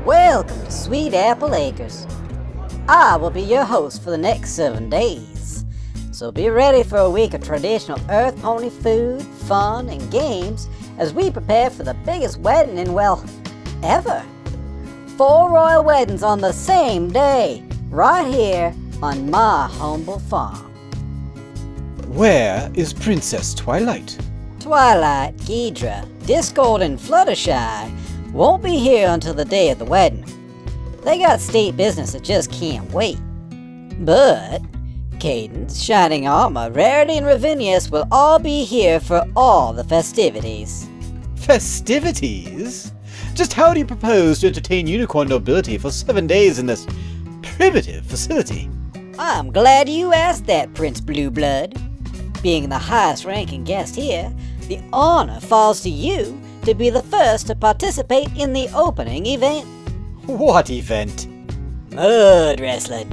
Welcome to Sweet Apple Acres. I will be your host for the next 7 days. So be ready for a week of traditional Earth Pony food, fun, and games as we prepare for the biggest wedding in, well, ever. 4 royal weddings on the same day, right here on my humble farm. Where is Princess Twilight? Twilight, Ghidra, Discord, and Fluttershy won't be here until the day of the wedding. They got state business that just can't wait. But Cadence, Shining Armor, Rarity, and Ravinius will all be here for all the festivities. Festivities? Just how do you propose to entertain unicorn nobility for 7 days in this primitive facility? I'm glad you asked that, Prince Blueblood. Being the highest ranking guest here, the honor falls to you to be the first to participate in the opening event. What event? Mud wrestling.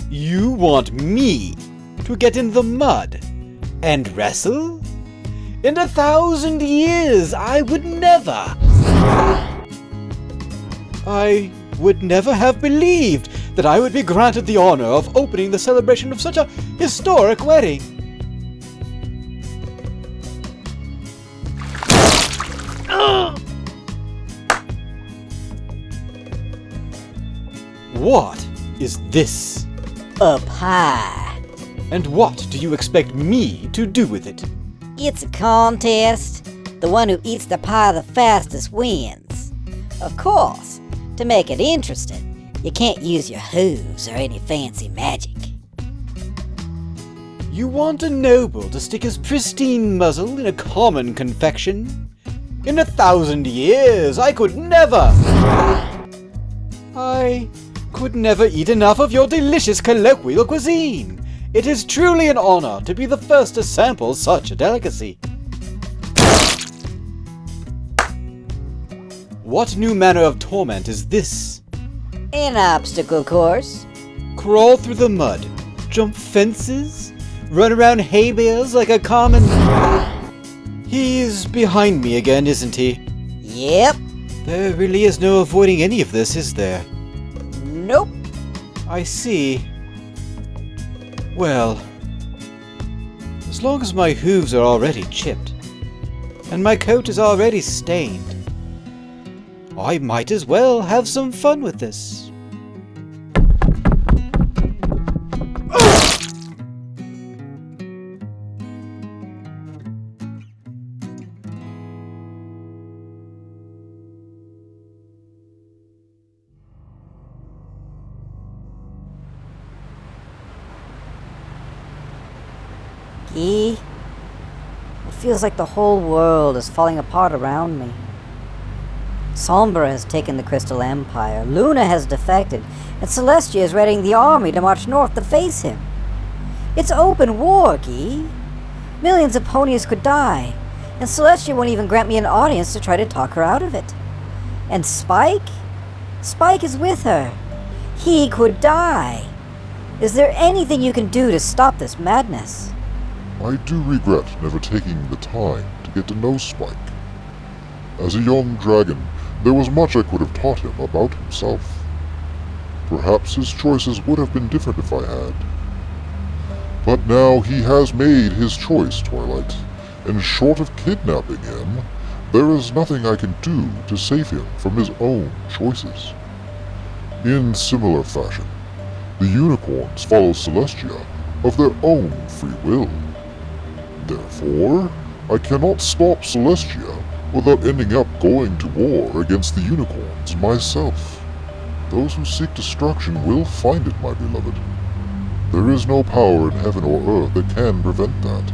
You want me to get in the mud and wrestle? In 1,000 years, I would never. I would never have believed that I would be granted the honor of opening the celebration of such a historic wedding. What is this? A pie. And what do you expect me to do with it? It's a contest. The one who eats the pie the fastest wins. Of course, to make it interesting, you can't use your hooves or any fancy magic. You want a noble to stick his pristine muzzle in a common confection? In 1,000 years, I could never! I could never eat enough of your delicious colloquial cuisine. It is truly an honor to be the first to sample such a delicacy. What new manner of torment is this? An obstacle course. Crawl through the mud, jump fences, run around hay bales like a common... He's behind me again, isn't he? Yep. There really is no avoiding any of this, is there? Nope. I see. Well, as long as my hooves are already chipped, and my coat is already stained, I might as well have some fun with this. It feels like the whole world is falling apart around me. Sombra has taken the Crystal Empire, Luna has defected, and Celestia is readying the army to march north to face him. It's open war, Guy. Millions of ponies could die, and Celestia won't even grant me an audience to try to talk her out of it. And Spike? Spike is with her. He could die. Is there anything you can do to stop this madness? I do regret never taking the time to get to know Spike. As a young dragon, there was much I could have taught him about himself. Perhaps his choices would have been different if I had. But now he has made his choice, Twilight, and short of kidnapping him, there is nothing I can do to save him from his own choices. In similar fashion, the unicorns follow Celestia of their own free will. Therefore, I cannot stop Celestia without ending up going to war against the unicorns myself. Those who seek destruction will find it, my beloved. There is no power in heaven or earth that can prevent that.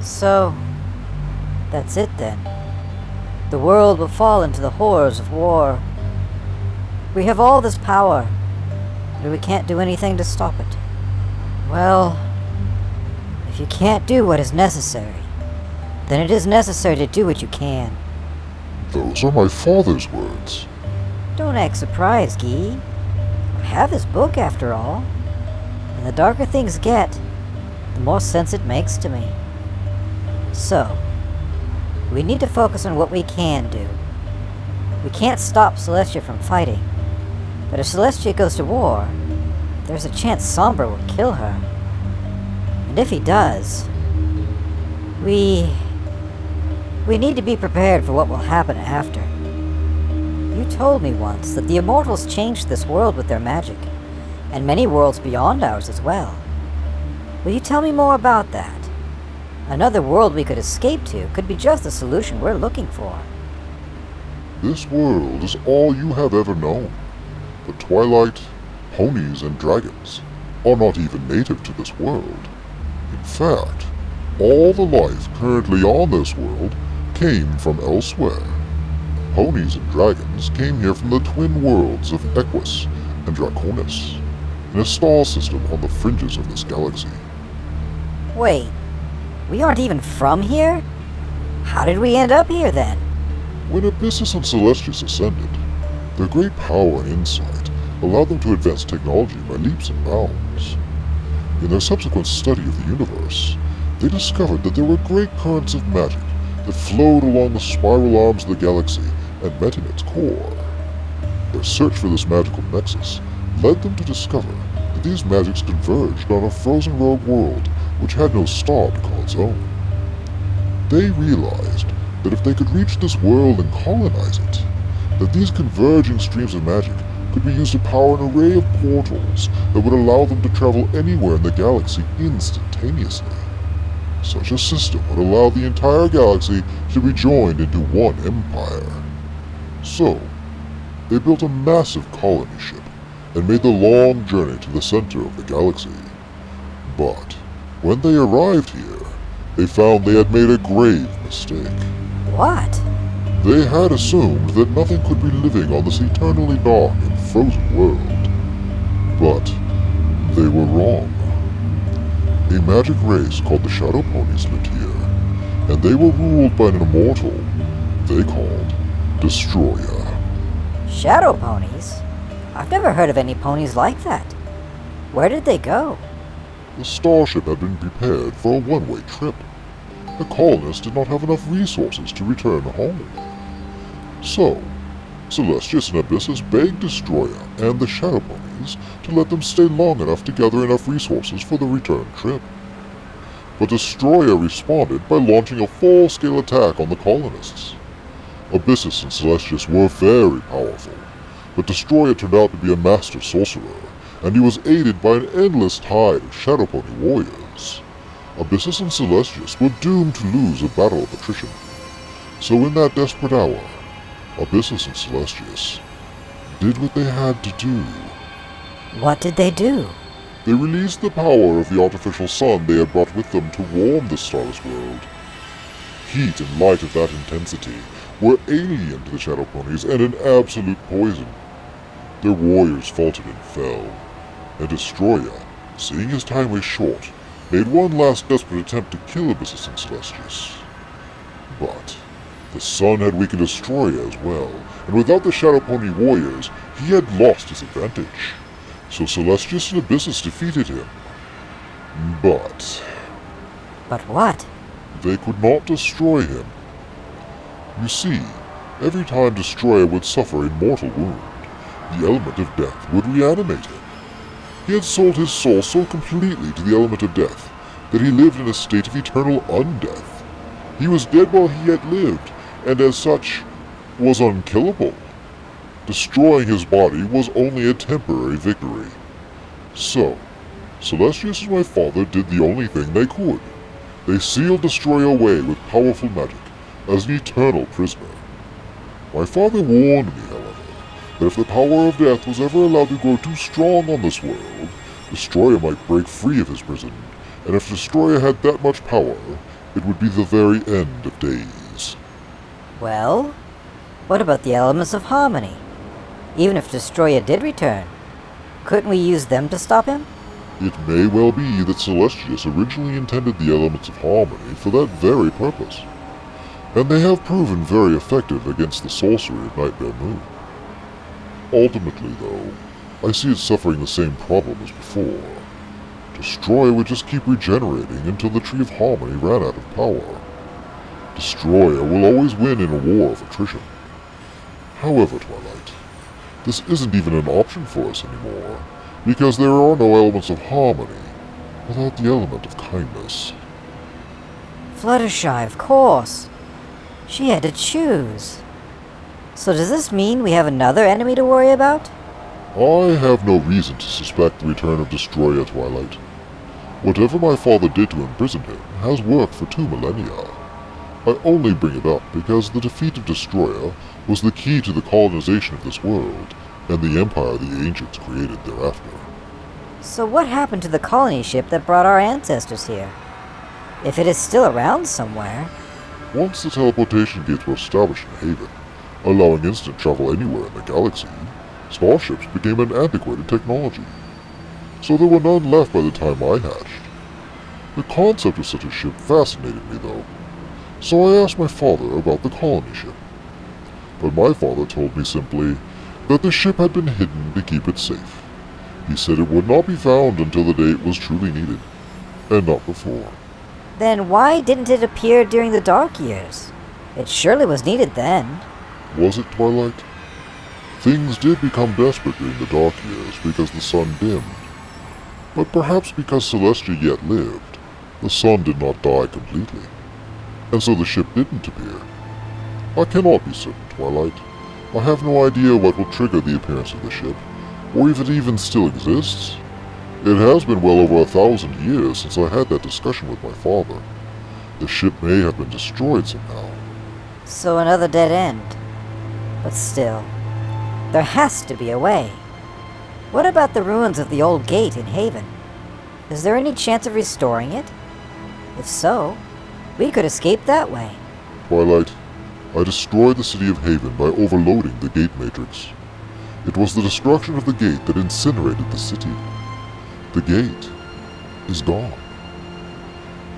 So, that's it then. The world will fall into the horrors of war. We have all this power, but we can't do anything to stop it. Well, if you can't do what is necessary, then it is necessary to do what you can. Those are my father's words. Don't act surprised, Guy. I have his book after all. And the darker things get, the more sense it makes to me. So, we need to focus on what we can do. We can't stop Celestia from fighting. But if Celestia goes to war, there's a chance Sombra will kill her. And if he does, we need to be prepared for what will happen after. You told me once that the Immortals changed this world with their magic, and many worlds beyond ours as well. Will you tell me more about that? Another world we could escape to could be just the solution we're looking for. This world is all you have ever known. The Twilight, ponies, and dragons are not even native to this world. In fact, all the life currently on this world came from elsewhere. Ponies and dragons came here from the twin worlds of Equus and Draconis, in a star system on the fringes of this galaxy. Wait, we aren't even from here? How did we end up here then? When Abyssus and Celestius ascended, their great power and insight allowed them to advance technology by leaps and bounds. In their subsequent study of the universe, they discovered that there were great currents of magic that flowed along the spiral arms of the galaxy and met in its core. Their search for this magical nexus led them to discover that these magics converged on a frozen rogue world which had no star to call its own. They realized that if they could reach this world and colonize it, that these converging streams of magic could be used to power an array of portals that would allow them to travel anywhere in the galaxy instantaneously. Such a system would allow the entire galaxy to be joined into one empire. So, they built a massive colony ship and made the long journey to the center of the galaxy. But when they arrived here, they found they had made a grave mistake. What? They had assumed that nothing could be living on this eternally dark and frozen world. But they were wrong. A magic race called the Shadow Ponies lived here, and they were ruled by an immortal they called Destroyer. Shadow ponies? I've never heard of any ponies like that. Where did they go? The starship had been prepared for a one-way trip. The colonists did not have enough resources to return home. So, Celestius and Abyssus begged Destroyer and the Shadow Ponies to let them stay long enough to gather enough resources for the return trip. But Destroyer responded by launching a full-scale attack on the colonists. Abyssus and Celestius were very powerful, but Destroyer turned out to be a master sorcerer, and he was aided by an endless tide of Shadow Pony warriors. Abyssus and Celestius were doomed to lose a battle of attrition. So in that desperate hour, Abyssus and Celestius did what they had to do. What did they do? They released the power of the artificial sun they had brought with them to warm the starless world. Heat and light of that intensity were alien to the Shadow Ponies and an absolute poison. Their warriors faltered and fell, and Destroyer, seeing his time was short, made one last desperate attempt to kill Abyssus and Celestius. But the sun had weakened Destroyer as well, and without the Shadow Pony warriors, he had lost his advantage. So Celestius and Abyssus defeated him. But But what? they could not destroy him. You see, every time Destroyer would suffer a mortal wound, the element of death would reanimate him. He had sold his soul so completely to the element of death that he lived in a state of eternal undeath. He was dead while he yet lived, and as such, was unkillable. Destroying his body was only a temporary victory. So, Celestius and my father did the only thing they could. They sealed Destroyer away with powerful magic, as an eternal prisoner. My father warned me, however, that if the power of death was ever allowed to grow too strong on this world, Destroyer might break free of his prison, and if Destroyer had that much power, it would be the very end of days. Well, what about the elements of harmony? Even if Destroyer did return, couldn't we use them to stop him? It may well be that Celestius originally intended the elements of harmony for that very purpose, and they have proven very effective against the sorcery of Nightmare Moon. Ultimately, though, I see it suffering the same problem as before. Destroyer would just keep regenerating until the Tree of Harmony ran out of power. Destroyer will always win in a war of attrition. However, Twilight, this isn't even an option for us anymore, because there are no elements of harmony without the element of kindness. Fluttershy, of course. She had to choose. So does this mean we have another enemy to worry about? I have no reason to suspect the return of Destroyer, Twilight. Whatever my father did to imprison him has worked for 2 millennia. I only bring it up because the defeat of Destroyer was the key to the colonization of this world and the empire the ancients created thereafter. So what happened to the colony ship that brought our ancestors here? If it is still around somewhere. Once the teleportation gates were established in Haven, allowing instant travel anywhere in the galaxy, starships became an antiquated technology. So there were none left by the time I hatched. The concept of such a ship fascinated me though, so I asked my father about the colony ship. But my father told me simply that the ship had been hidden to keep it safe. He said it would not be found until the day it was truly needed, and not before. Then why didn't it appear during the Dark Years? It surely was needed then. Was it, Twilight? Things did become desperate during the Dark Years because the sun dimmed. But perhaps because Celestia yet lived, the sun did not die completely, and so the ship didn't appear. I cannot be certain, Twilight. I have no idea what will trigger the appearance of the ship, or if it even still exists. It has been well over 1,000 years since I had that discussion with my father. The ship may have been destroyed somehow. So another dead end. But still, there has to be a way. What about the ruins of the old gate in Haven? Is there any chance of restoring it? If so, we could escape that way. Twilight, I destroyed the city of Haven by overloading the gate matrix. It was the destruction of the gate that incinerated the city. The gate is gone.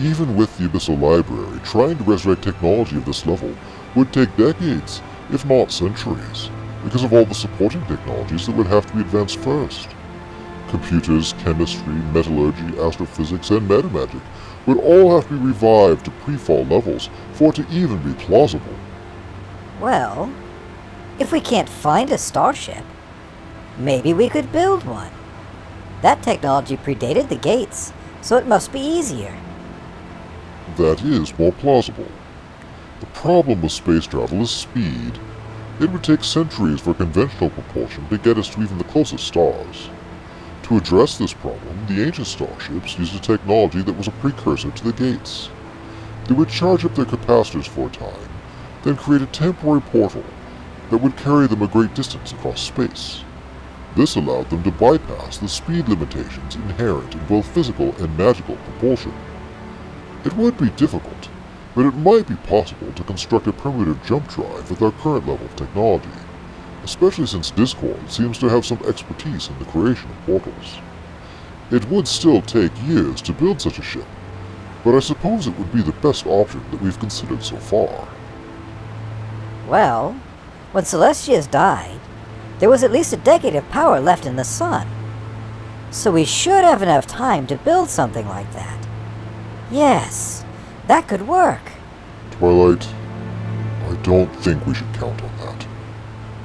Even with the Abyssal Library, trying to resurrect technology of this level would take decades, if not centuries, because of all the supporting technologies that would have to be advanced first. Computers, chemistry, metallurgy, astrophysics, and metamagic would all have to be revived to pre-fall levels for it to even be plausible. Well, if we can't find a starship, maybe we could build one. That technology predated the gates, so it must be easier. That is more plausible. The problem with space travel is speed. It would take centuries for conventional propulsion to get us to even the closest stars. To address this problem, the ancient starships used a technology that was a precursor to the gates. They would charge up their capacitors for a time, then create a temporary portal that would carry them a great distance across space. This allowed them to bypass the speed limitations inherent in both physical and magical propulsion. It would be difficult, but it might be possible to construct a primitive jump drive with our current level of technology, especially since Discord seems to have some expertise in the creation of portals. It would still take years to build such a ship, but I suppose it would be the best option that we've considered so far. Well, when Celestia's died, there was at least a decade of power left in the sun. So we should have enough time to build something like that. Yes, that could work. Twilight, I don't think we should count on that.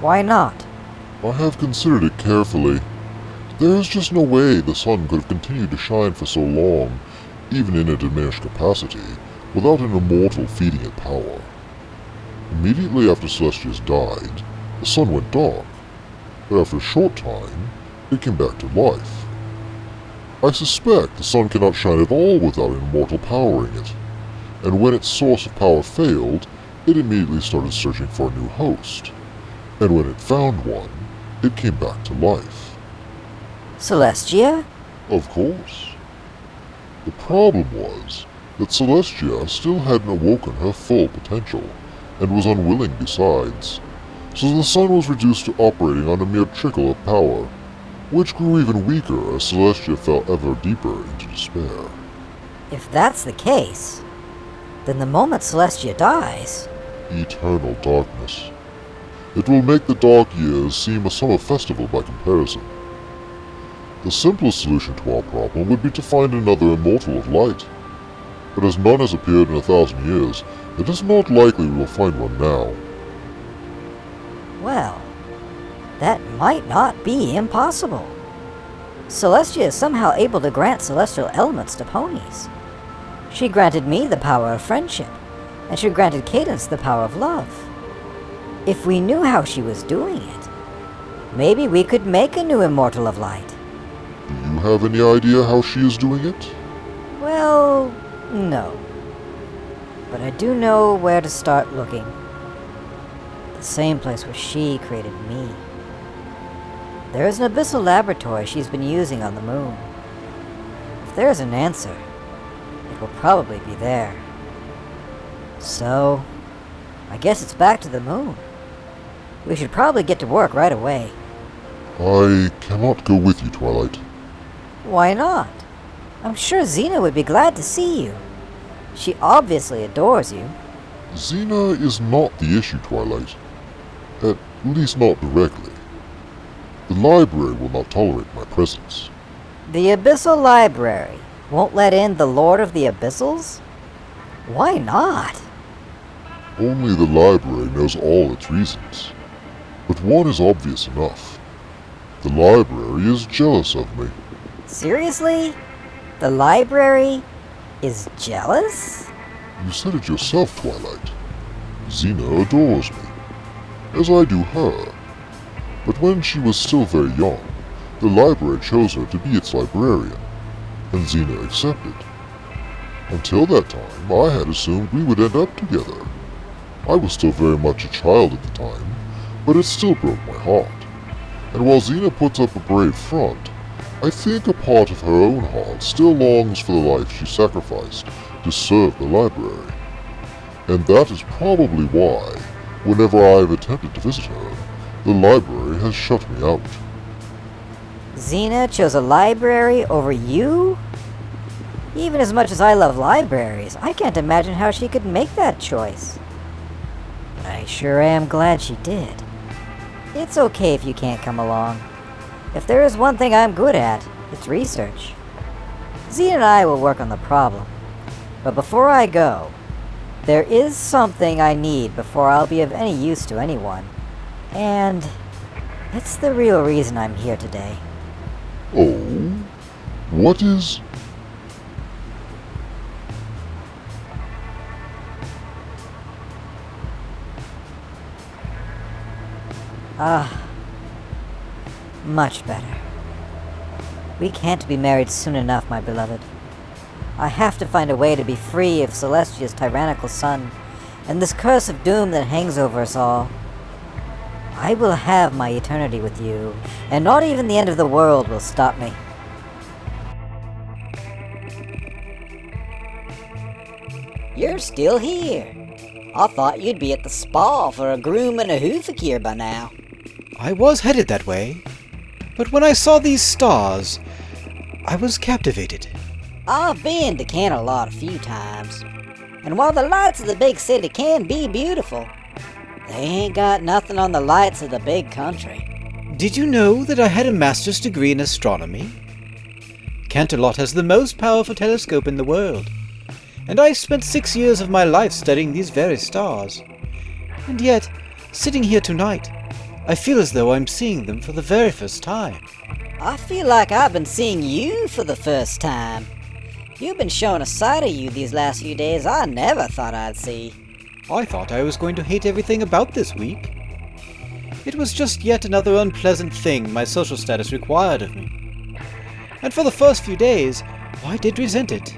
Why not? I have considered it carefully. There is just no way the sun could have continued to shine for so long, even in a diminished capacity, without an immortal feeding it power. Immediately after Celestia's died, the sun went dark, but after a short time, it came back to life. I suspect the sun cannot shine at all without an immortal powering it, and when its source of power failed, it immediately started searching for a new host, and when it found one, it came back to life. Celestia? Of course. The problem was that Celestia still hadn't awoken her full potential, and was unwilling besides, so the sun was reduced to operating on a mere trickle of power, which grew even weaker as Celestia fell ever deeper into despair. If that's the case, then the moment Celestia dies... Eternal darkness. It will make the Dark Years seem a summer festival by comparison. The simplest solution to our problem would be to find another immortal of light. But as none has appeared in 1,000 years, it is not likely we will find one now. Well, that might not be impossible. Celestia is somehow able to grant celestial elements to ponies. She granted me the power of friendship, and she granted Cadence the power of love. If we knew how she was doing it, maybe we could make a new Immortal of Light. Do you have any idea how she is doing it? Well, no. But I do know where to start looking. The same place where she created me. There is an abyssal laboratory she's been using on the moon. If there is an answer, it will probably be there. So, I guess it's back to the moon. We should probably get to work right away. I cannot go with you, Twilight. Why not? I'm sure Xena would be glad to see you. She obviously adores you. Xena is not the issue, Twilight. At least not directly. The library will not tolerate my presence. The Abyssal Library won't let in the Lord of the Abyssals? Why not? Only the library knows all its reasons. But one is obvious enough. The library is jealous of me. Seriously? The library is jealous? You said it yourself, Twilight. Xena adores me, as I do her. But when she was still very young, the library chose her to be its librarian, and Xena accepted. Until that time, I had assumed we would end up together. I was still very much a child at the time, but it still broke my heart. And while Xena puts up a brave front, I think a part of her own heart still longs for the life she sacrificed to serve the library. And that is probably why, whenever I have attempted to visit her, the library has shut me out. Xena chose a library over you? Even as much as I love libraries, I can't imagine how she could make that choice. But I sure am glad she did. It's okay if you can't come along. If there is one thing I'm good at, it's research. Xena and I will work on the problem. But before I go, there is something I need before I'll be of any use to anyone. And it's the real reason I'm here today. Oh? What is... Much better. We can't be married soon enough, my beloved. I have to find a way to be free of Celestia's tyrannical son, and this curse of doom that hangs over us all. I will have my eternity with you, and not even the end of the world will stop me. You're still here. I thought you'd be at the spa for a groom and a hoofacure by now. I was headed that way, but when I saw these stars, I was captivated. I've been to Canterlot a few times, and while the lights of the big city can be beautiful, they ain't got nothing on the lights of the big country. Did you know that I had a master's degree in astronomy? Canterlot has the most powerful telescope in the world, and I spent 6 years of my life studying these very stars. And yet, sitting here tonight, I feel as though I'm seeing them for the very first time. I feel like I've been seeing you for the first time. You've been showing a side of you these last few days I never thought I'd see. I thought I was going to hate everything about this week. It was just yet another unpleasant thing my social status required of me. And for the first few days, I did resent it.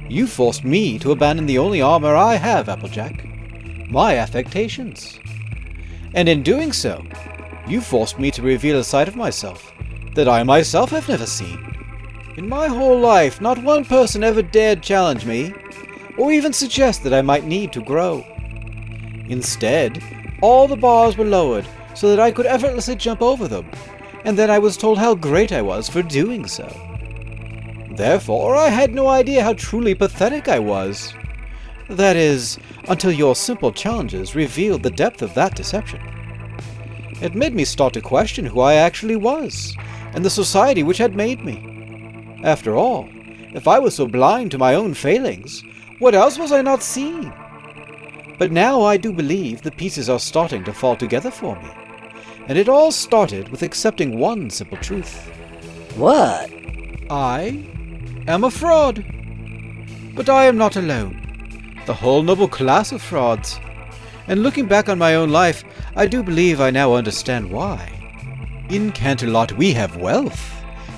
You forced me to abandon the only armor I have, Applejack. My affectations. And in doing so, you forced me to reveal a side of myself that I myself have never seen. In my whole life, not one person ever dared challenge me, or even suggest that I might need to grow. Instead, all the bars were lowered so that I could effortlessly jump over them, and then I was told how great I was for doing so. Therefore, I had no idea how truly pathetic I was. That is, until your simple challenges revealed the depth of that deception. It made me start to question who I actually was, and the society which had made me. After all, if I was so blind to my own failings, what else was I not seeing? But now I do believe the pieces are starting to fall together for me. And it all started with accepting one simple truth. What? I am a fraud. But I am not alone. The whole noble class of frauds. And looking back on my own life, I do believe I now understand why. In Canterlot we have wealth,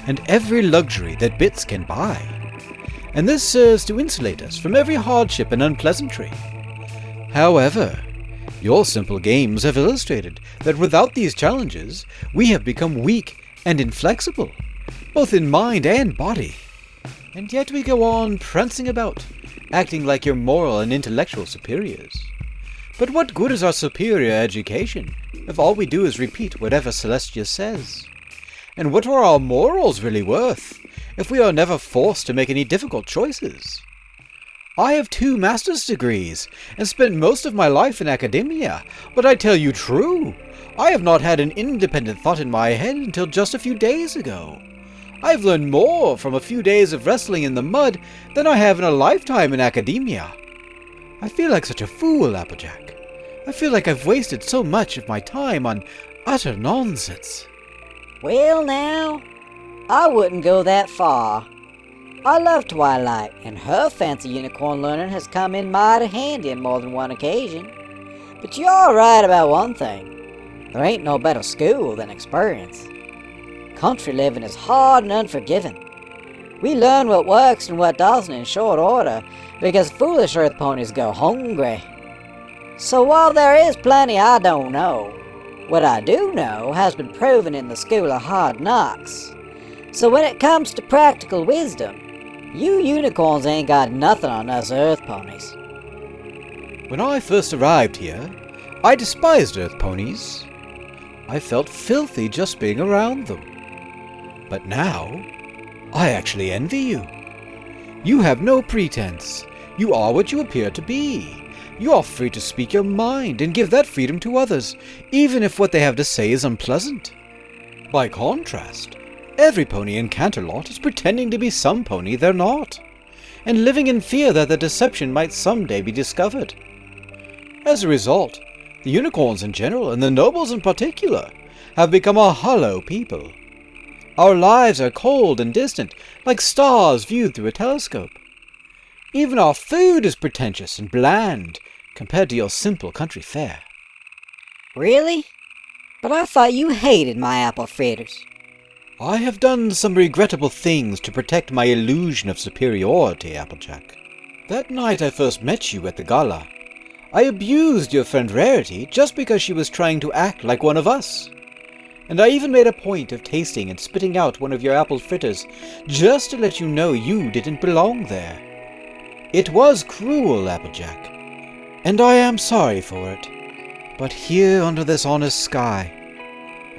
and every luxury that bits can buy. And this serves to insulate us from every hardship and unpleasantry. However, your simple games have illustrated that without these challenges, we have become weak and inflexible, both in mind and body. And yet we go on prancing about, acting like your moral and intellectual superiors. But what good is our superior education if all we do is repeat whatever Celestia says? And what are our morals really worth if we are never forced to make any difficult choices? I have 2 master's degrees and spent most of my life in academia, but I tell you true, I have not had an independent thought in my head until just a few days ago. I've learned more from a few days of wrestling in the mud than I have in a lifetime in academia. I feel like such a fool, Applejack. I feel like I've wasted so much of my time on utter nonsense. Well now, I wouldn't go that far. I love Twilight, and her fancy unicorn learning has come in mighty handy on more than one occasion. But you're right about one thing. There ain't no better school than experience. Country living is hard and unforgiving. We learn what works and what doesn't in short order, because foolish earth ponies go hungry. So while there is plenty I don't know, what I do know has been proven in the School of Hard Knocks. So when it comes to practical wisdom, you unicorns ain't got nothing on us earth ponies. When I first arrived here, I despised earth ponies. I felt filthy just being around them. But now, I actually envy you. You have no pretense. You are what you appear to be. You are free to speak your mind and give that freedom to others, even if what they have to say is unpleasant. By contrast, every pony in Canterlot is pretending to be some pony they're not, and living in fear that their deception might someday be discovered. As a result, the unicorns in general, and the nobles in particular, have become a hollow people. Our lives are cold and distant, like stars viewed through a telescope. Even our food is pretentious and bland, compared to your simple country fare. Really? But I thought you hated my apple fritters. I have done some regrettable things to protect my illusion of superiority, Applejack. That night I first met you at the gala, I abused your friend Rarity just because she was trying to act like one of us. And I even made a point of tasting and spitting out one of your apple fritters, just to let you know you didn't belong there. It was cruel, Applejack, and I am sorry for it. But here under this honest sky,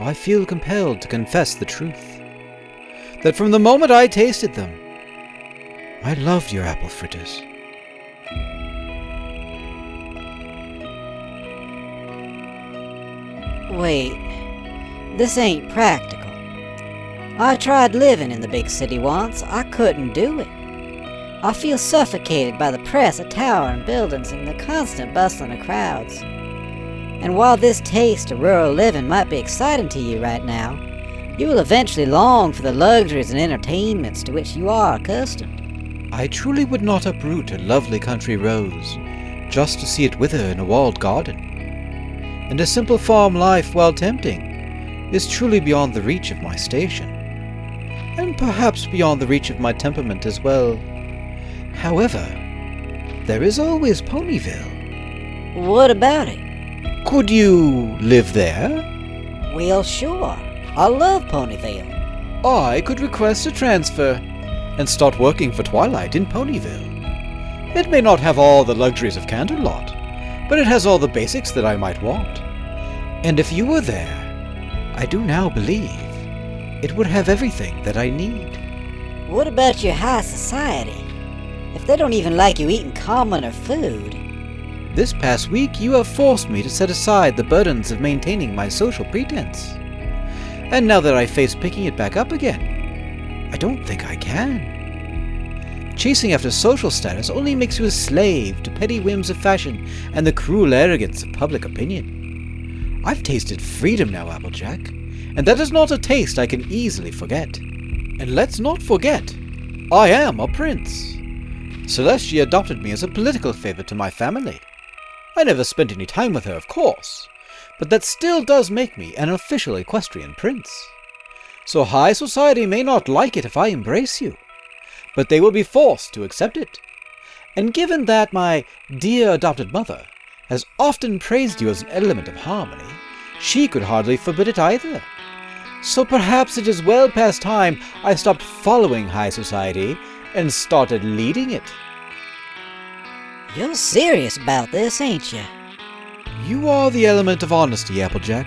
I feel compelled to confess the truth. That from the moment I tasted them, I loved your apple fritters. Wait, this ain't practical. I tried living in the big city once. I couldn't do it. I feel suffocated by the press of towering buildings and the constant bustling of crowds. And while this taste of rural living might be exciting to you right now, you will eventually long for the luxuries and entertainments to which you are accustomed. I truly would not uproot a lovely country rose, just to see it wither in a walled garden. And a simple farm life, while tempting, is truly beyond the reach of my station, and perhaps beyond the reach of my temperament as well. However, there is always Ponyville. What about it? Could you live there? Well, sure. I love Ponyville. I could request a transfer and start working for Twilight in Ponyville. It may not have all the luxuries of Canterlot, but it has all the basics that I might want. And if you were there, I do now believe it would have everything that I need. What about your high society? If they don't even like you eating commoner food. This past week you have forced me to set aside the burdens of maintaining my social pretense. And now that I face picking it back up again, I don't think I can. Chasing after social status only makes you a slave to petty whims of fashion and the cruel arrogance of public opinion. I've tasted freedom now, Applejack, and that is not a taste I can easily forget. And let's not forget, I am a prince. Celestia adopted me as a political favor to my family. I never spent any time with her, of course, but that still does make me an official equestrian prince. So high society may not like it if I embrace you, but they will be forced to accept it. And given that my dear adopted mother has often praised you as an element of harmony, she could hardly forbid it either. So perhaps it is well past time I stopped following high society and started leading it. You're serious about this, ain't you? You are the element of honesty, Applejack.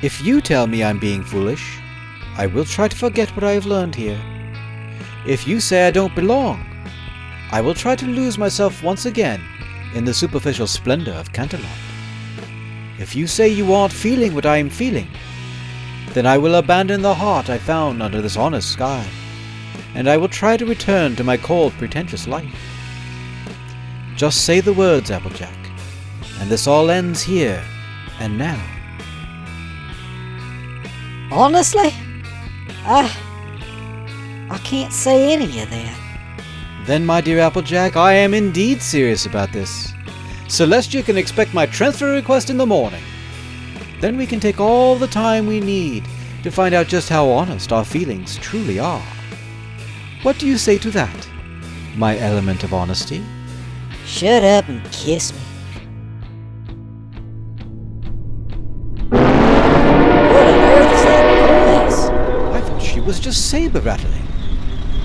If you tell me I'm being foolish, I will try to forget what I have learned here. If you say I don't belong, I will try to lose myself once again in the superficial splendor of Canterlot. If you say you aren't feeling what I am feeling, then I will abandon the heart I found under this honest sky, and I will try to return to my cold, pretentious life. Just say the words, Applejack, and this all ends here and now. Honestly? I can't say any of that. Then, my dear Applejack, I am indeed serious about this. Celestia can expect my transfer request in the morning. Then we can take all the time we need to find out just how honest our feelings truly are. What do you say to that, my element of honesty? Shut up and kiss me. What on earth is that noise? I thought she was just saber rattling.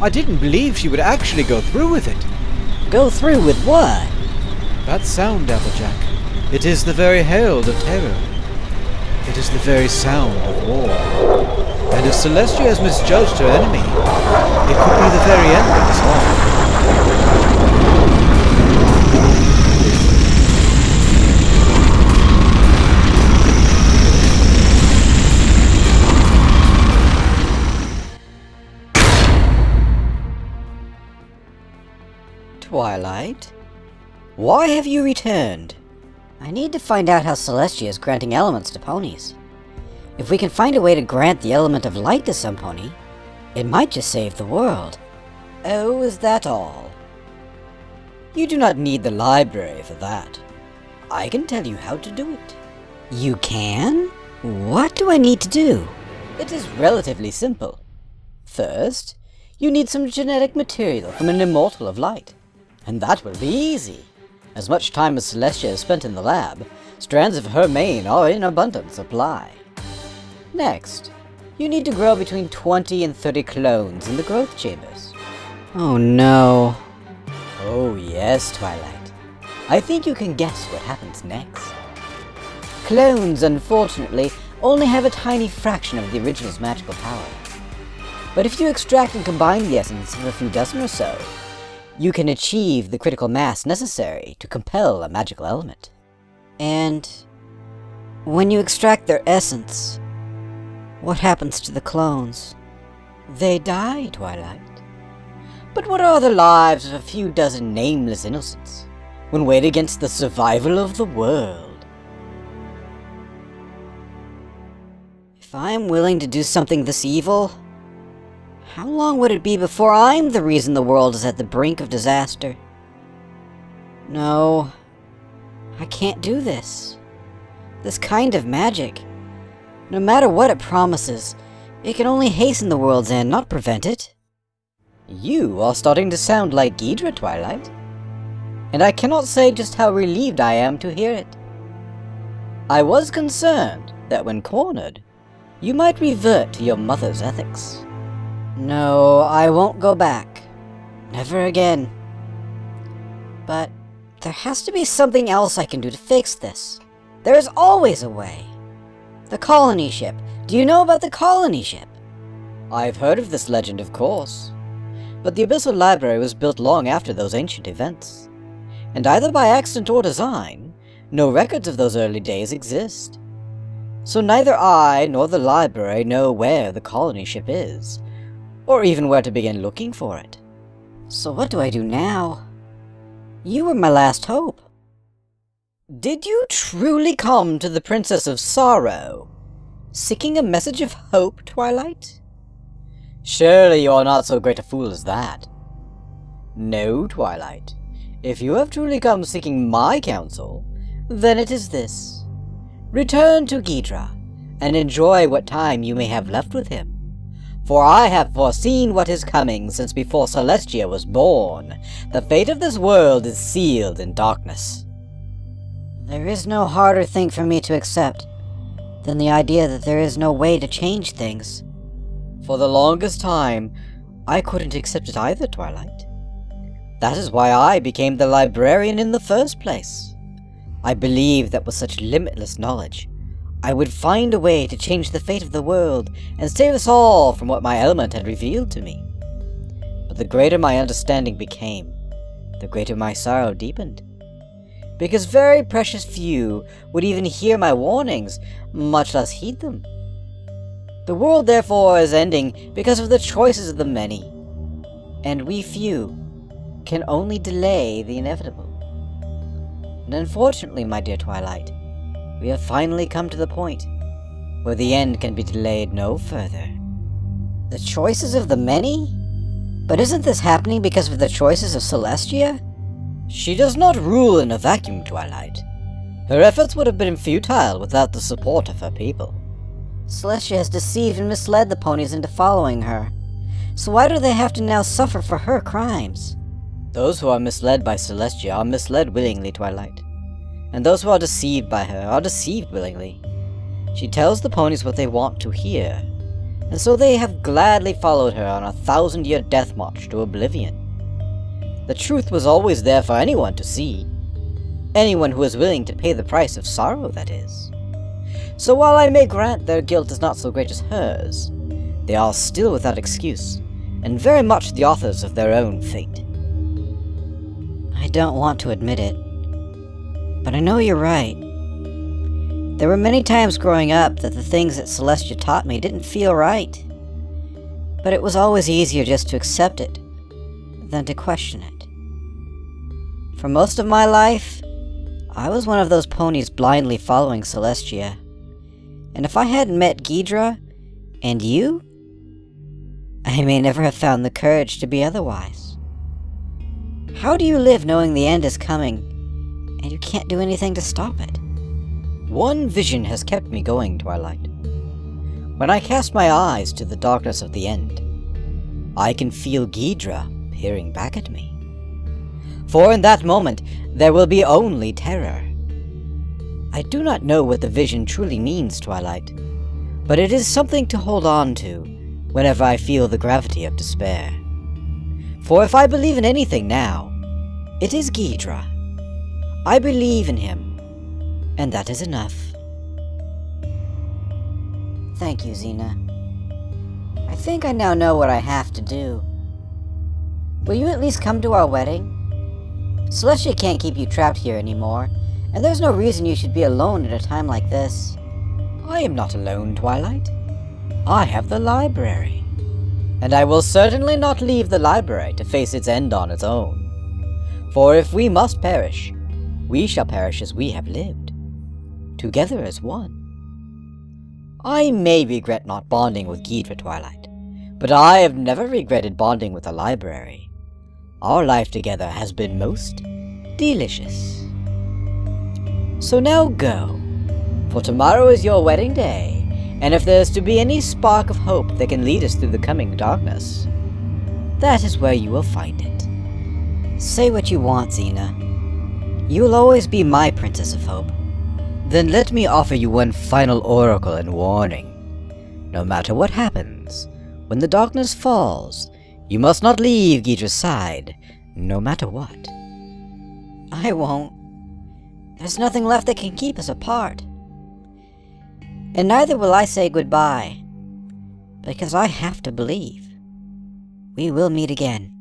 I didn't believe she would actually go through with it. Go through with what? That sound, Applejack. It is the very herald of terror. It is the very sound of war. And if Celestia has misjudged her enemy, it could be the very end of us all. Twilight? Why have you returned? I need to find out how Celestia is granting elements to ponies. If we can find a way to grant the element of light to some pony, it might just save the world. Oh, is that all? You do not need the library for that. I can tell you how to do it. You can? What do I need to do? It is relatively simple. First, you need some genetic material from an immortal of light. And that will be easy. As much time as Celestia has spent in the lab, strands of her mane are in abundant supply. Next, you need to grow between 20 and 30 clones in the growth chambers. Oh no. Oh yes, Twilight. I think you can guess what happens next. Clones, unfortunately, only have a tiny fraction of the original's magical power. But if you extract and combine the essence of a few dozen or so, you can achieve the critical mass necessary to compel a magical element. And when you extract their essence, what happens to the clones? They die, Twilight. But what are the lives of a few dozen nameless innocents when weighed against the survival of the world? If I'm willing to do something this evil, how long would it be before I'm the reason the world is at the brink of disaster? No, I can't do this. This kind of magic, no matter what it promises, it can only hasten the world's end, not prevent it. You are starting to sound like Ghidra, Twilight, and I cannot say just how relieved I am to hear it. I was concerned that when cornered, you might revert to your mother's ethics. No, I won't go back. Never again. But there has to be something else I can do to fix this. There is always a way. The colony ship. Do you know about the colony ship? I've heard of this legend, of course. But the Abyssal Library was built long after those ancient events. And either by accident or design, no records of those early days exist. So neither I nor the library know where the colony ship is, or even where to begin looking for it. So what do I do now? You were my last hope. Did you truly come to the Princess of Sorrow, seeking a message of hope, Twilight? Surely you are not so great a fool as that. No, Twilight. If you have truly come seeking my counsel, then it is this. Return to Ghidra, and enjoy what time you may have left with him. For I have foreseen what is coming since before Celestia was born. The fate of this world is sealed in darkness. There is no harder thing for me to accept than the idea that there is no way to change things. For the longest time, I couldn't accept it either, Twilight. That is why I became the librarian in the first place. I believed that with such limitless knowledge, I would find a way to change the fate of the world and save us all from what my element had revealed to me. But the greater my understanding became, the greater my sorrow deepened. Because very precious few would even hear my warnings, much less heed them. The world, therefore, is ending because of the choices of the many, and we few can only delay the inevitable. And unfortunately, my dear Twilight, we have finally come to the point where the end can be delayed no further. The choices of the many? But isn't this happening because of the choices of Celestia? She does not rule in a vacuum, Twilight. Her efforts would have been futile without the support of her people. Celestia has deceived and misled the ponies into following her. So why do they have to now suffer for her crimes? Those who are misled by Celestia are misled willingly, Twilight. And those who are deceived by her are deceived willingly. She tells the ponies what they want to hear, and so they have gladly followed her on a 1,000-year death march to oblivion. The truth was always there for anyone to see. Anyone who is willing to pay the price of sorrow, that is. So while I may grant their guilt is not so great as hers, they are still without excuse, and very much the authors of their own fate. I don't want to admit it, but I know you're right. There were many times growing up that the things that Celestia taught me didn't feel right. But it was always easier just to accept it than to question it. For most of my life, I was one of those ponies blindly following Celestia. And if I hadn't met Ghidra and you, I may never have found the courage to be otherwise. How do you live knowing the end is coming, and you can't do anything to stop it? One vision has kept me going, Twilight. When I cast my eyes to the darkness of the end, I can feel Ghidra peering back at me. For in that moment, there will be only terror. I do not know what the vision truly means, Twilight, but it is something to hold on to whenever I feel the gravity of despair. For if I believe in anything now, it is Ghidra. I believe in him, and that is enough. Thank you, Xena. I think I now know what I have to do. Will you at least come to our wedding? Celestia can't keep you trapped here anymore, and there's no reason you should be alone at a time like this. I am not alone, Twilight. I have the library. And I will certainly not leave the library to face its end on its own. For if we must perish, we shall perish as we have lived, together as one. I may regret not bonding with Ghidra, Twilight, but I have never regretted bonding with the library. Our life together has been most delicious. So now go, for tomorrow is your wedding day, and if there is to be any spark of hope that can lead us through the coming darkness, that is where you will find it. Say what you want, Xena. You will always be my Princess of Hope. Then let me offer you one final oracle and warning. No matter what happens, when the darkness falls, you must not leave Ghidra's side, no matter what. I won't. There's nothing left that can keep us apart. And neither will I say goodbye, because I have to believe we will meet again.